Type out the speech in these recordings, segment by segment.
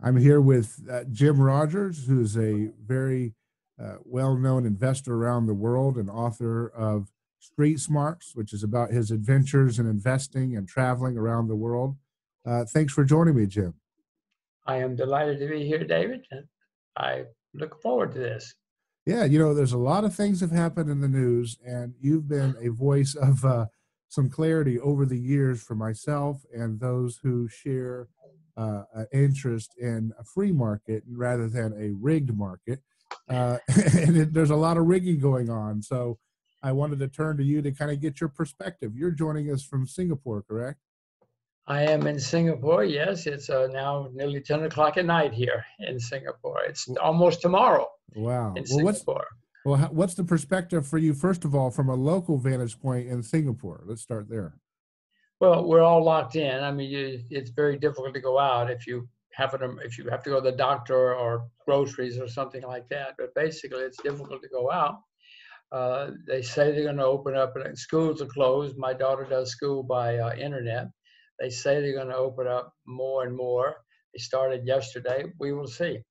I'm here with Jim Rogers, who's a very well-known investor around the world and author of Street Smarts, which is about his adventures in investing and traveling around the world. Thanks for joining me, Jim. I am delighted to be here, David, and I look forward to this. Yeah, there's a lot of things have happened in the news, and you've been a voice of some clarity over the years for myself and those who share an interest in a free market rather than a rigged market. And there's a lot of rigging going on. So I wanted to turn to you to kind of get your perspective. You're joining us from Singapore, correct? I am in Singapore. Yes, it's now nearly 10 o'clock at night here in Singapore. It's almost tomorrow Wow. in Well, Singapore. what's the perspective for you, first of all, from a local vantage point in Singapore? Let's start there. Well, we're all locked in. I mean, it's very difficult to go out if you if you have to go to the doctor or groceries or something like that. But basically, it's difficult to go out. They say they're going to open up, and schools are closed. My daughter does school by internet. They say they're going to open up more and more. They started yesterday. We will see.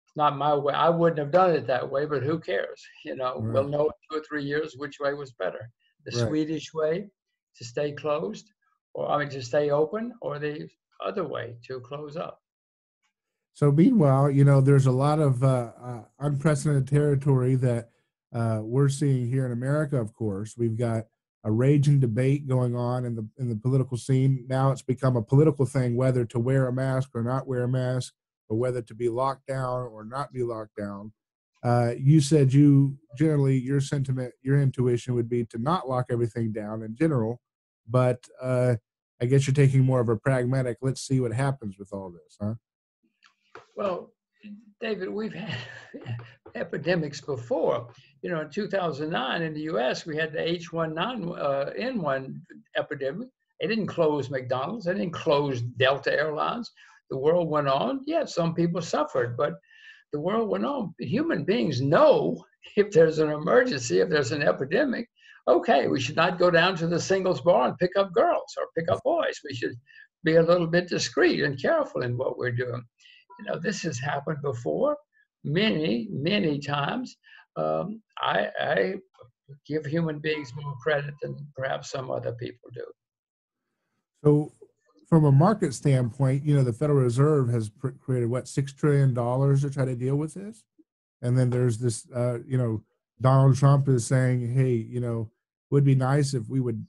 It's not my way. I wouldn't have done it that way, but who cares? We'll Right. know in 2 or 3 years which way was better. The Right. Swedish way to stay closed, or I mean, to stay open, or the other way to close up. So meanwhile, there's a lot of unprecedented territory that we're seeing here in America. Of course, we've got a raging debate going on in the political scene. Now it's become a political thing whether to wear a mask or not wear a mask, or whether to be locked down or not be locked down. You said you generally your sentiment, your intuition would be to not lock everything down in general, but I guess you're taking more of a pragmatic. Let's see what happens with all this, huh? Well, David, we've had epidemics before. In 2009 in the U.S., we had the H1N1 epidemic. They didn't close McDonald's. They didn't close Delta Airlines. The world went on. Yeah, some people suffered, but the world went on. Human beings know if there's an emergency, if there's an epidemic, okay, we should not go down to the singles bar and pick up girls or pick up boys. We should be a little bit discreet and careful in what we're doing. This has happened before many, many times. I give human beings more credit than perhaps some other people do. So, from a market standpoint, the Federal Reserve has created what $6 trillion to try to deal with this, and then there's this, Donald Trump is saying, hey, would be nice if we would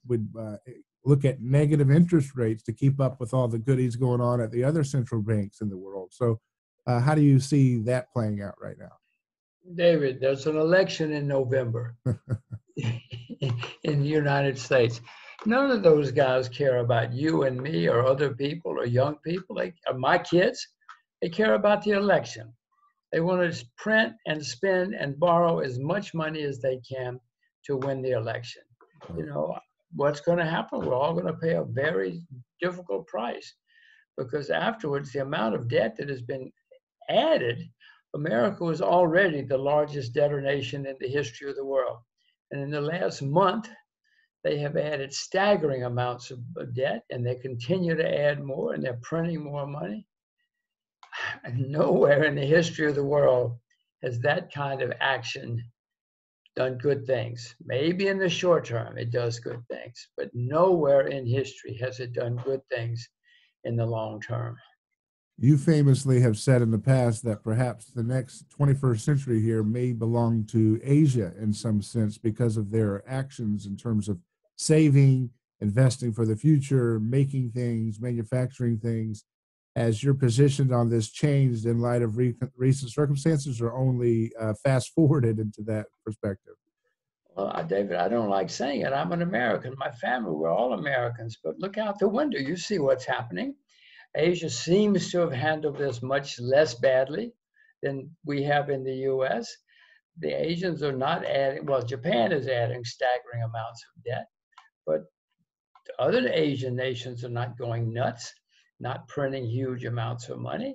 look at negative interest rates to keep up with all the goodies going on at the other central banks in the world. So, how do you see that playing out right now? David, there's an election in November in the United States. None of those guys care about you and me or other people or young people. My kids, they care about the election. They want to print and spend and borrow as much money as they can to win the election. What's going to happen? We're all going to pay a very difficult price, because afterwards, the amount of debt that has been added, America was already the largest debtor nation in the history of the world. And in the last month, they have added staggering amounts of debt, and they continue to add more, and they're printing more money. And nowhere in the history of the world has that kind of action done good things. Maybe in the short term it does good things, but nowhere in history has it done good things in the long term. You famously have said in the past that perhaps the next 21st century here may belong to Asia in some sense because of their actions in terms of saving, investing for the future, making things, manufacturing things. Has your position on this changed in light of recent circumstances, or only fast forwarded into that perspective? Well, David, I don't like saying it. I'm an American. My family, we're all Americans. But look out the window. You see what's happening. Asia seems to have handled this much less badly than we have in the U.S. The Asians are not adding, well, Japan is adding staggering amounts of debt, but other Asian nations are not going nuts, not printing huge amounts of money,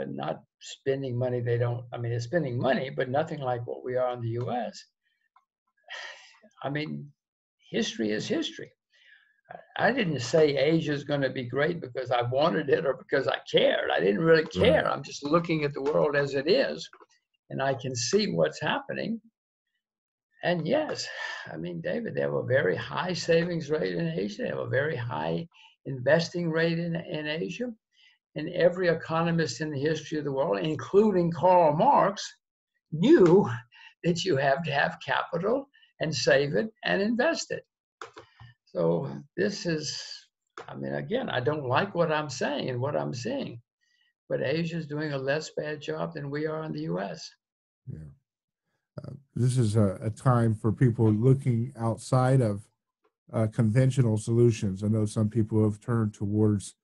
not spending money they don't, I mean, they're spending money, but nothing like what we are in the U.S. I mean, history is history. I didn't say Asia is going to be great because I wanted it or because I cared. I didn't really care. Right. I'm just looking at the world as it is, and I can see what's happening. And yes, I mean, David, they have a very high savings rate in Asia. They have a very high investing rate in Asia. And every economist in the history of the world, including Karl Marx, knew that you have to have capital and save it and invest it. So this is, I mean, again, I don't like what I'm saying and what I'm seeing, but Asia is doing a less bad job than we are in the US. Yeah. This is a time for people looking outside of conventional solutions. I know some people have turned towards,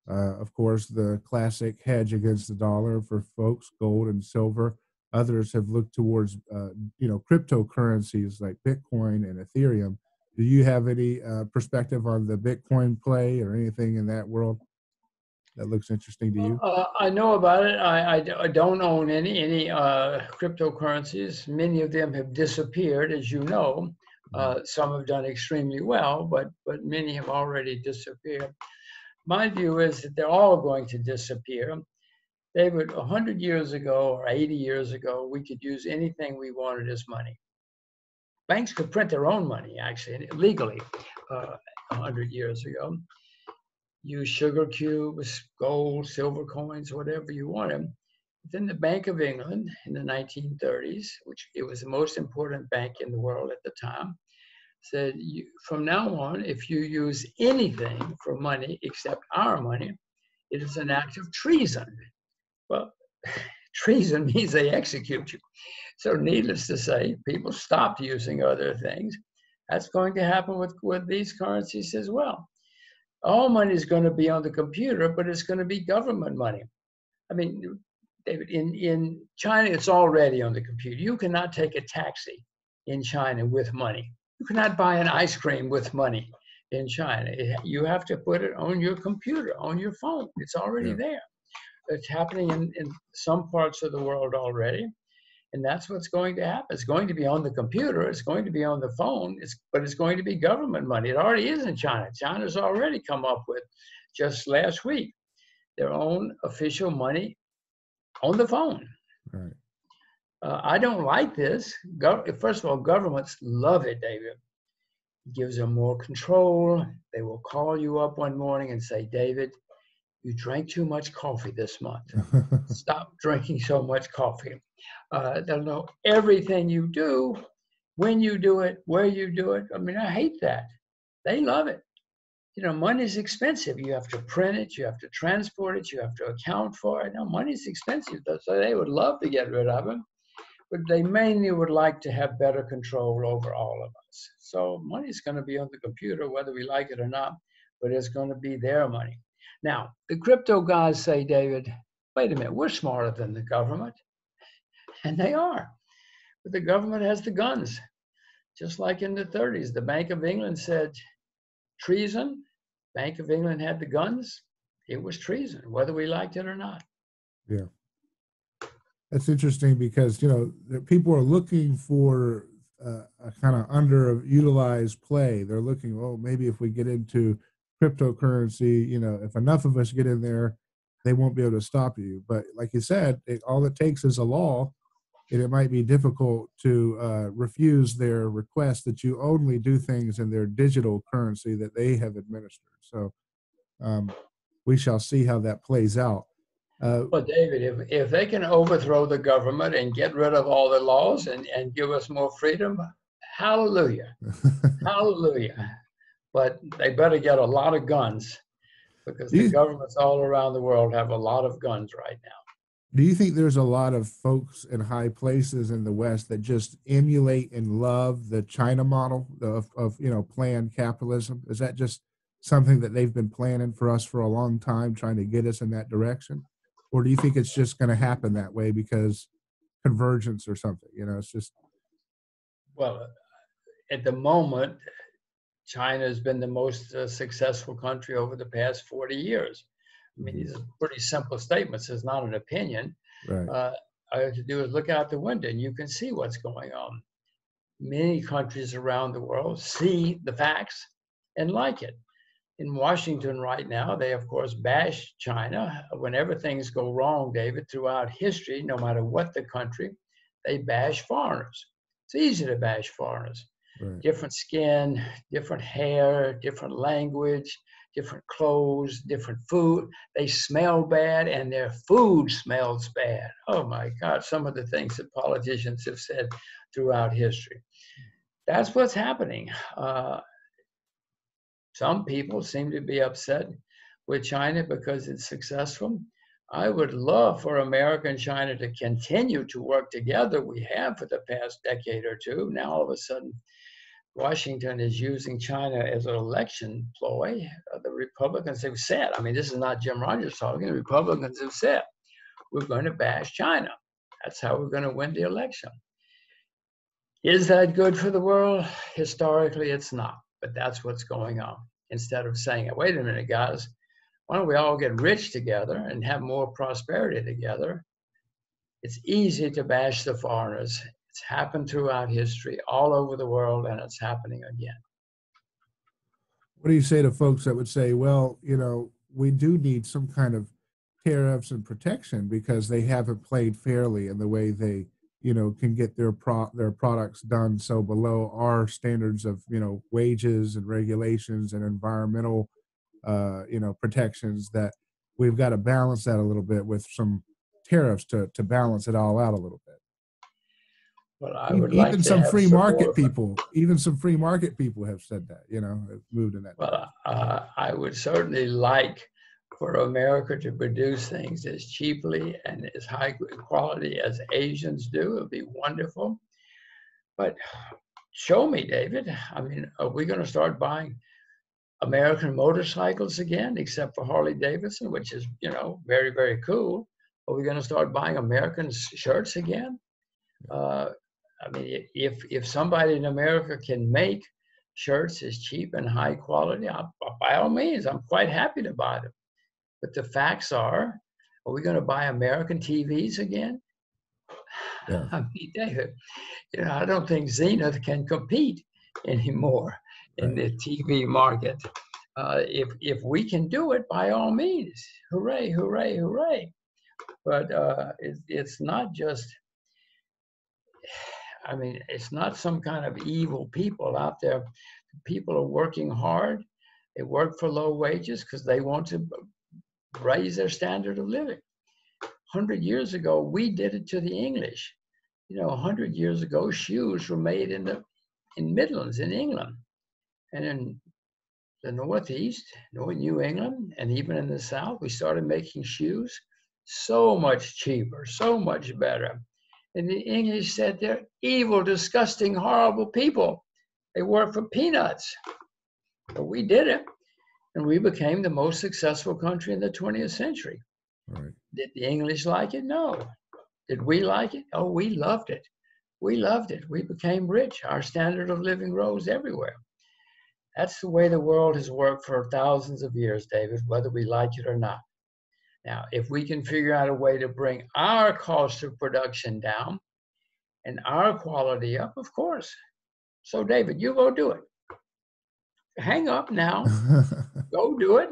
of course, the classic hedge against the dollar for folks, gold and silver. Others have looked towards, cryptocurrencies like Bitcoin and Ethereum. Do you have any perspective on the Bitcoin play or anything in that world that looks interesting to you? I know about it. I don't own any cryptocurrencies. Many of them have disappeared, as you know. Some have done extremely well, but many have already disappeared. My view is that they're all going to disappear. David, 100 years ago or 80 years ago, we could use anything we wanted as money. Banks could print their own money, actually, legally, 100 years ago. Use sugar cubes, gold, silver coins, whatever you wanted. Then the Bank of England in the 1930s, which it was the most important bank in the world at the time, said, from now on, if you use anything for money except our money, it is an act of treason. Well, treason means they execute you. So needless to say, people stopped using other things. That's going to happen with these currencies as well. All money is going to be on the computer, but it's going to be government money. I mean, David, in China, it's already on the computer. You cannot take a taxi in China with money. You cannot buy an ice cream with money in China. You have to put it on your computer, on your phone. It's already there. It's happening in some parts of the world already. And that's what's going to happen. It's going to be on the computer. It's going to be on the phone. But it's going to be government money. It already is in China. China's already come up with, just last week, their own official money on the phone. Right. I don't like this. First of all, governments love it, David. It gives them more control. They will call you up one morning and say, David, you drank too much coffee this month. Stop drinking so much coffee. They'll know everything you do, when you do it, where you do it. I mean, I hate that. They love it. You know, money's expensive. You have to print it. You have to transport it. You have to account for it. No, money's expensive. So they would love to get rid of it. But they mainly would like to have better control over all of us. So money's going to be on the computer, whether we like it or not, but it's going to be their money. Now, the crypto guys say, David, wait a minute, we're smarter than the government. And they are. But the government has the guns. Just like in the 30s, the Bank of England said treason. Bank of England had the guns. It was treason, whether we liked it or not. Yeah. That's interesting because, people are looking for a kind of underutilized play. They're looking, oh, maybe if we get into cryptocurrency, if enough of us get in there, they won't be able to stop you. But like you said, all it takes is a law, and it might be difficult to refuse their request that you only do things in their digital currency that they have administered. So we shall see how that plays out. Well, David, if they can overthrow the government and get rid of all the laws and give us more freedom, hallelujah, hallelujah. But they better get a lot of guns because the governments all around the world have a lot of guns right now. Do you think there's a lot of folks in high places in the West that just emulate and love the China model of planned capitalism? Is that just something that they've been planning for us for a long time, trying to get us in that direction? Or do you think it's just going to happen that way because convergence or something? It's just. Well, at the moment, China has been the most successful country over the past 40 years. I mean, these are pretty simple statements. It's not an opinion. Right. All you have to do is look out the window and you can see what's going on. Many countries around the world see the facts and like it. in Washington right now, they of course bash China. Whenever things go wrong, David, throughout history, no matter what the country, they bash foreigners. It's easy to bash foreigners. Right. Different skin, different hair, different language, different clothes, different food. They smell bad and their food smells bad. Oh my God, some of the things that politicians have said throughout history. That's what's happening. Some people seem to be upset with China because it's successful. I would love for America and China to continue to work together. We have for the past decade or two. Now, all of a sudden, Washington is using China as an election ploy. The Republicans have said, I mean, this is not Jim Rogers talking, the Republicans have said, we're going to bash China. That's how we're going to win the election. Is that good for the world? Historically, it's not, but that's what's going on. Instead of saying, wait a minute, guys, why don't we all get rich together and have more prosperity together? It's easy to bash the foreigners. It's happened throughout history, all over the world, and it's happening again. What do you say to folks that would say, well, we do need some kind of tariffs and protection because they haven't played fairly in the way they, can get their products done so below our standards of, wages and regulations and environmental, protections, that we've got to balance that a little bit with some tariffs to balance it all out a little bit. Well, I would like Even to some have free market support. people have said that, have moved in that direction. Well, I would certainly like for America to produce things as cheaply and as high quality as Asians do. It would be wonderful. But show me, David. I mean, are we going to start buying American motorcycles again, except for Harley Davidson, which is, very, very cool? Are we going to start buying American shirts again? I mean, if somebody in America can make shirts as cheap and high quality, by all means, I'm quite happy to buy them. But the facts are we going to buy American TVs again? Yeah. I mean, David, I don't think Zenith can compete anymore in the TV market. If we can do it, by all means, hooray, hooray, hooray. But it's not just, I mean, it's not some kind of evil people out there. People are working hard. They work for low wages because they want to raise their standard of living. 100 years ago, we did it to the English. 100 years ago, shoes were made in Midlands in England. And in the Northeast, New England, and even in the South, we started making shoes so much cheaper, so much better. And the English said they're evil, disgusting, horrible people. They work for peanuts. But we did it, and we became the most successful country in the 20th century. Right. Did the English like it? No. Did we like it? Oh, we loved it. We loved it. We became rich. Our standard of living rose everywhere. That's the way the world has worked for thousands of years, David, whether we like it or not. Now, if we can figure out a way to bring our cost of production down and our quality up, of course. So, David, you go do it. Hang up now. Go do it.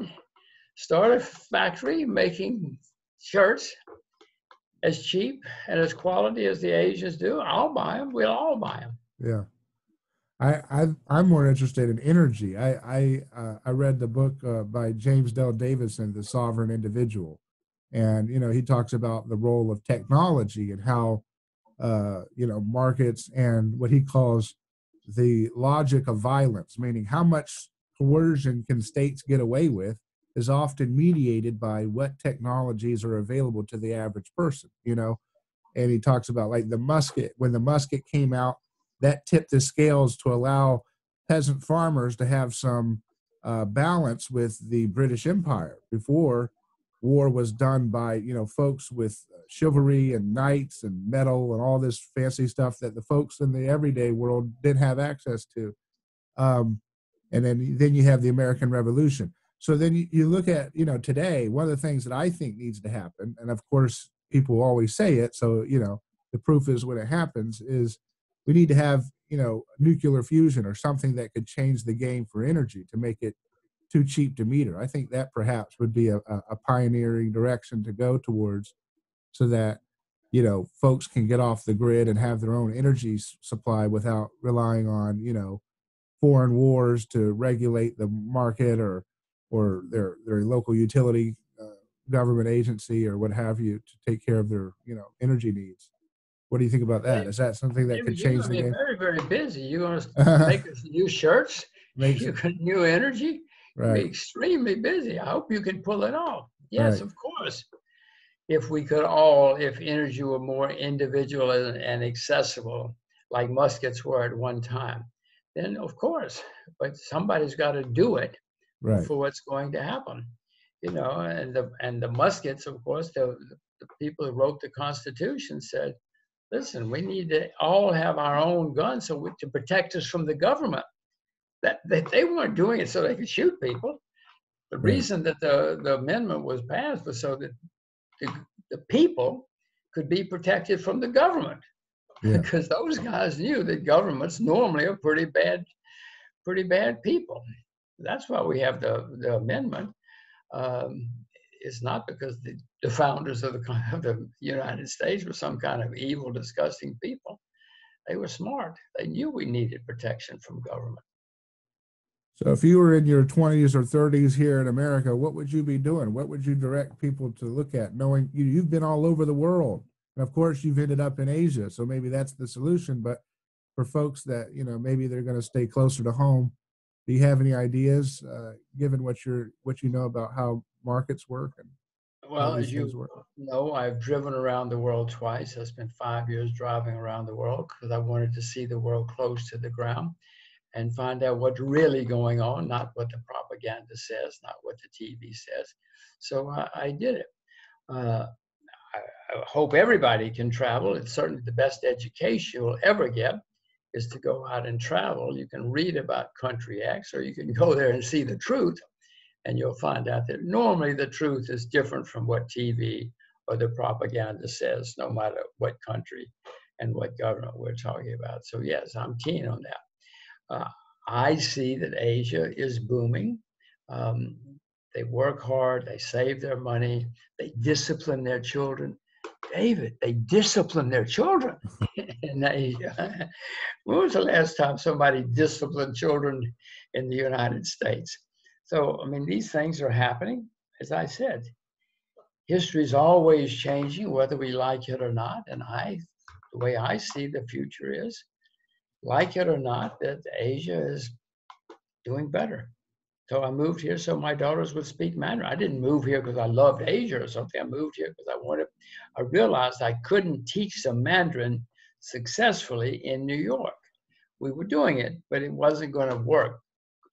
Start a factory making shirts as cheap and as quality as the Asians do. I'll buy them. We'll all buy them. Yeah. I'm more interested in energy. I read the book by James Dale Davison, The Sovereign Individual, and he talks about the role of technology and how markets and what he calls the logic of violence, meaning how much coercion can states get away with, is often mediated by what technologies are available to the average person. And he talks about like the musket. When the musket came out, that tipped the scales to allow peasant farmers to have some balance with the British Empire. Before, war was done by folks with chivalry and knights and metal and all this fancy stuff that the folks in the everyday world didn't have access to. And then you have the American Revolution. So then you look at today, one of the things that I think needs to happen, and of course people always say it, so the proof is when it happens, is we need to have nuclear fusion or something that could change the game for energy to make it too cheap to meter. I think that perhaps would be a pioneering direction to go towards, so that folks can get off the grid and have their own energy supply without relying on foreign wars to regulate the market, or their local utility government agency or what have you to take care of their energy needs. What do you think about that? Is that something that could You're change going the to be game? very, very busy. You're going to make us new shirts, Makes you it got new energy. You'll be right, extremely busy. I hope you can pull it off. Yes, right, of course. If we could all, if energy were more individual and accessible, like muskets were at one time, then of course, but somebody's got to do it right. for what's going to happen. And the muskets, of course, the people who wrote the Constitution said, listen, we need to all have our own guns to protect us from the government. That they weren't doing it so they could shoot people. The Right. reason that the amendment was passed was so that the people could be protected from the government, Yeah. because those guys knew that governments normally are pretty bad people. That's why we have the amendment. Um, it's not because the founders of the United States were some kind of evil, disgusting people. They were smart. They knew we needed protection from government. So if you were in your 20s or 30s here in America, what would you be doing? What would you direct people to look at, knowing you've been all over the world? And of course, you've ended up in Asia, so maybe that's the solution. But for folks that, maybe they're going to stay closer to home, do you have any ideas, given what you know about how markets work and how Well, these as things you work? know, I've driven around the world twice. I spent 5 years driving around the world because I wanted to see the world close to the ground and find out what's really going on, not what the propaganda says, not what the TV says. So I did it. Uh, I hope everybody can travel. It's certainly the best education you'll ever get is to go out and travel. You can read about country X, or you can go there and see the truth, and you'll find out that normally the truth is different from what TV or the propaganda says, no matter what country and what government we're talking about. So yes, I'm keen on that. I see that Asia is booming. Um, they work hard, they save their money, they discipline their children. David, they discipline their children in Asia. When was the last time somebody disciplined children in the United States? So, I mean, these things are happening. As I said, history is always changing, whether we like it or not. And the way I see the future is, like it or not, that Asia is doing better. So I moved here so my daughters would speak Mandarin. I didn't move here because I loved Asia or something. I moved here because I realized I couldn't teach them Mandarin successfully in New York. We were doing it, but it wasn't going to work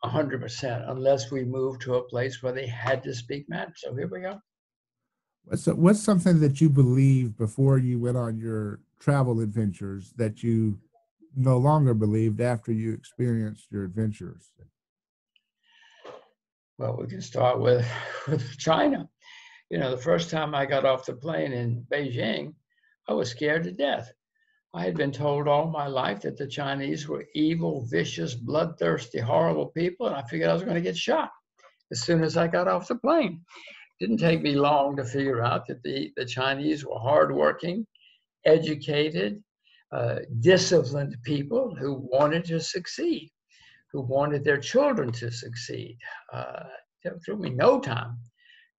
100% unless we moved to a place where they had to speak Mandarin. So here we go. What's something that you believed before you went on your travel adventures that you no longer believed after you experienced your adventures? Well, we can start with China. The first time I got off the plane in Beijing, I was scared to death. I had been told all my life that the Chinese were evil, vicious, bloodthirsty, horrible people, and I figured I was going to get shot as soon as I got off the plane. It didn't take me long to figure out that the Chinese were hardworking, educated, disciplined people who wanted to succeed, who wanted their children to succeed. It took me no time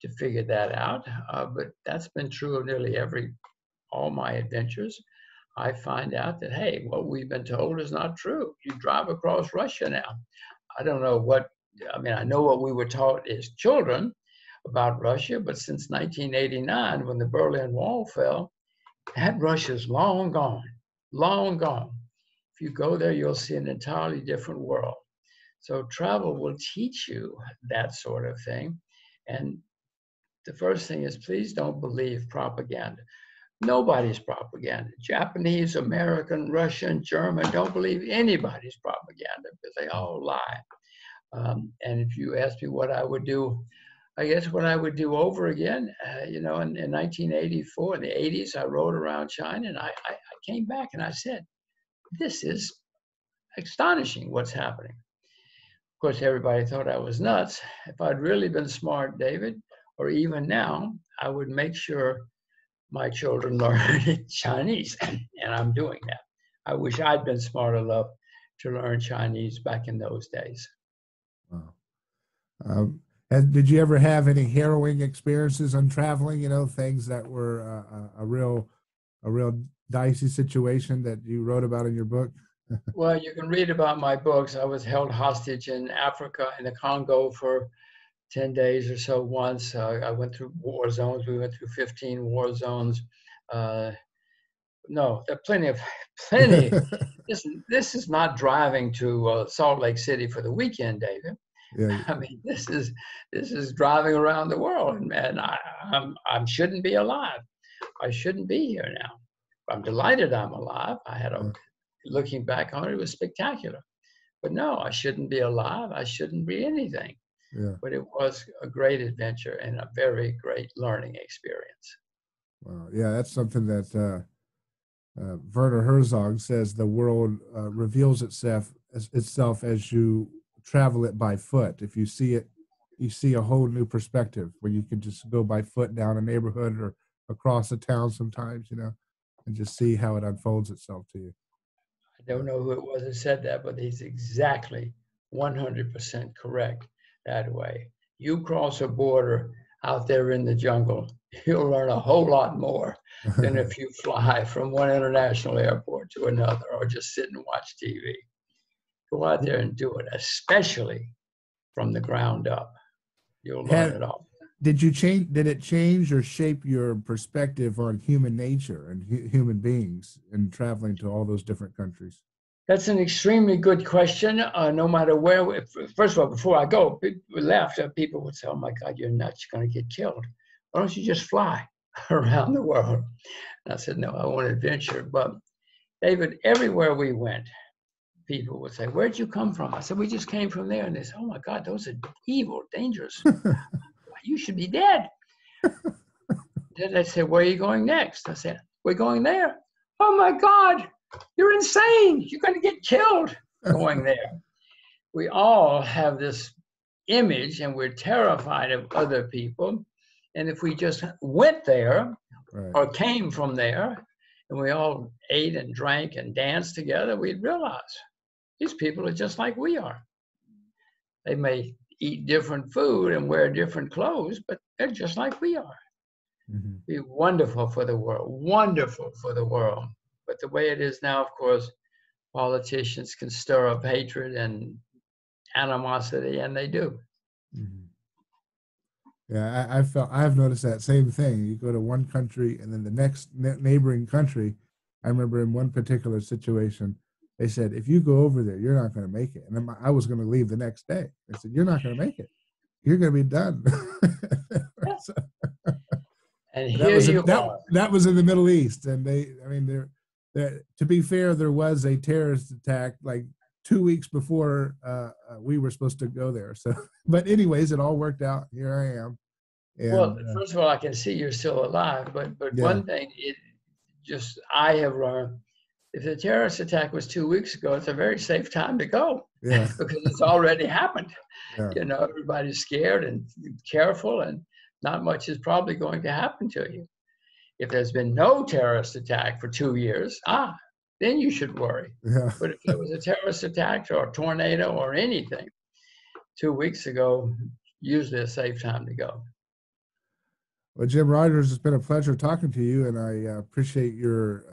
to figure that out, but that's been true of nearly all my adventures. I find out that, hey, what we've been told is not true. You drive across Russia now. I don't know I know what we were taught as children about Russia, but since 1989, when the Berlin Wall fell, that Russia's long gone, long gone. If you go there, you'll see an entirely different world. So travel will teach you that sort of thing. And the first thing is, please don't believe propaganda. Nobody's propaganda. Japanese, American, Russian, German, don't believe anybody's propaganda because they all lie. And if you ask me what I would do, I guess what I would do over again, in 1984, in the 80s, I rode around China and I came back and I said, this is astonishing what's happening. course, everybody thought I was nuts. If I'd really been smart, David, or even now, I would make sure my children learn Chinese, and I'm doing that. I wish I'd been smart enough to learn Chinese back in those days. Wow. And did you ever have any harrowing experiences on traveling? You know, things that were a real dicey situation that you wrote about in your book? Well, you can read about my books. I was held hostage in Africa, in the Congo, for 10 days or so once. I went through war zones. We went through 15 war zones. No, there are plenty. This is not driving to Salt Lake City for the weekend, David. Yeah. I mean, this is driving around the world, and I shouldn't be alive. I shouldn't be here now. I'm delighted I'm alive. Looking back on it, it was spectacular. But no, I shouldn't be alive. I shouldn't be anything. Yeah. But it was a great adventure and a very great learning experience. Wow. Yeah, that's something that Werner Herzog says the world reveals itself as you travel it by foot. If you see it, you see a whole new perspective where you can just go by foot down a neighborhood or across a town sometimes, you know, and just see how it unfolds itself to you. I don't know who it was that said that, but he's exactly 100% correct that way. You cross a border out there in the jungle, you'll learn a whole lot more than if you fly from one international airport to another or just sit and watch TV. Go out there and do it, especially from the ground up. You'll learn it all. Did it change or shape your perspective on human nature and human beings in traveling to all those different countries? That's an extremely good question. No matter where, first of all, before I go, people would say, "Oh my God, you're nuts! You're going to get killed. Why don't you just fly around the world?" And I said, "No, I want adventure." But David, everywhere we went, people would say, "Where'd you come from?" I said, "We just came from there." And they said, "Oh my God, those are evil, dangerous. You should be dead." Then they said, "Where are you going next?" I said, "We're going there." "Oh my God, you're insane. You're going to get killed going there." We all have this image and we're terrified of other people. And if we just went there or came from there and we all ate and drank and danced together, we'd realize these people are just like we are. They may eat different food and wear different clothes, but they're just like we are. Mm-hmm. Be wonderful for the world, wonderful for the world. But the way it is now, of course, politicians can stir up hatred and animosity, and they do. Mm-hmm. Yeah, I've noticed that same thing. You go to one country and then the next neighboring country. I remember in one particular situation, they said, "If you go over there, you're not going to make it." And I was going to leave the next day. They said, "You're not going to make it. You're going to be done." So, and here you are. That was in the Middle East, and to be fair, there was a terrorist attack like 2 weeks before we were supposed to go there. So, but anyways, it all worked out. Here I am. And, well, first of all, I can see you're still alive. But yeah. One thing I have learned: if the terrorist attack was 2 weeks ago, it's a very safe time to go. Yeah. Because it's already happened. Yeah. You know, everybody's scared and careful, and not much is probably going to happen to you. If there's been no terrorist attack for 2 years, then you should worry. Yeah. But if there was a terrorist attack or a tornado or anything 2 weeks ago, usually a safe time to go. Well, Jim Rogers, it's been a pleasure talking to you, and I appreciate your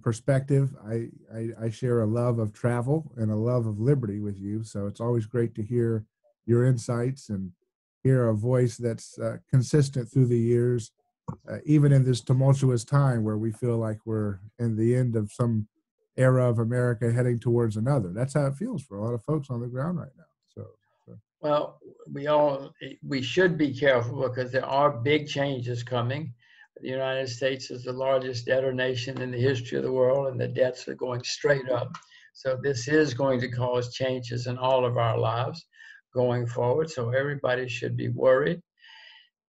perspective. I share a love of travel and a love of liberty with you, so it's always great to hear your insights and hear a voice that's consistent through the years, even in this tumultuous time where we feel like we're in the end of some era of America heading towards another. That's how it feels for a lot of folks on the ground right now. Well, we should be careful because there are big changes coming. The United States is the largest debtor nation in the history of the world, and the debts are going straight up. So this is going to cause changes in all of our lives going forward. So everybody should be worried.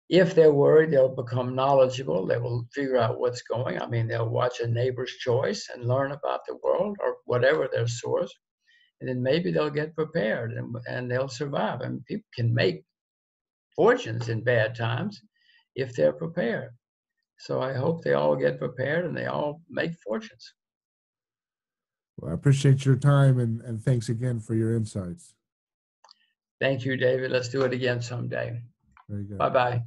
If they're worried, they'll become knowledgeable. They will figure out what's going. I mean, they'll watch A Neighbor's Choice and learn about the world or whatever their source. and then maybe they'll get prepared and they'll survive. And people can make fortunes in bad times if they're prepared. So I hope they all get prepared and they all make fortunes. Well, I appreciate your time, and thanks again for your insights. Thank you, David. Let's do it again someday. Very good. Bye-bye.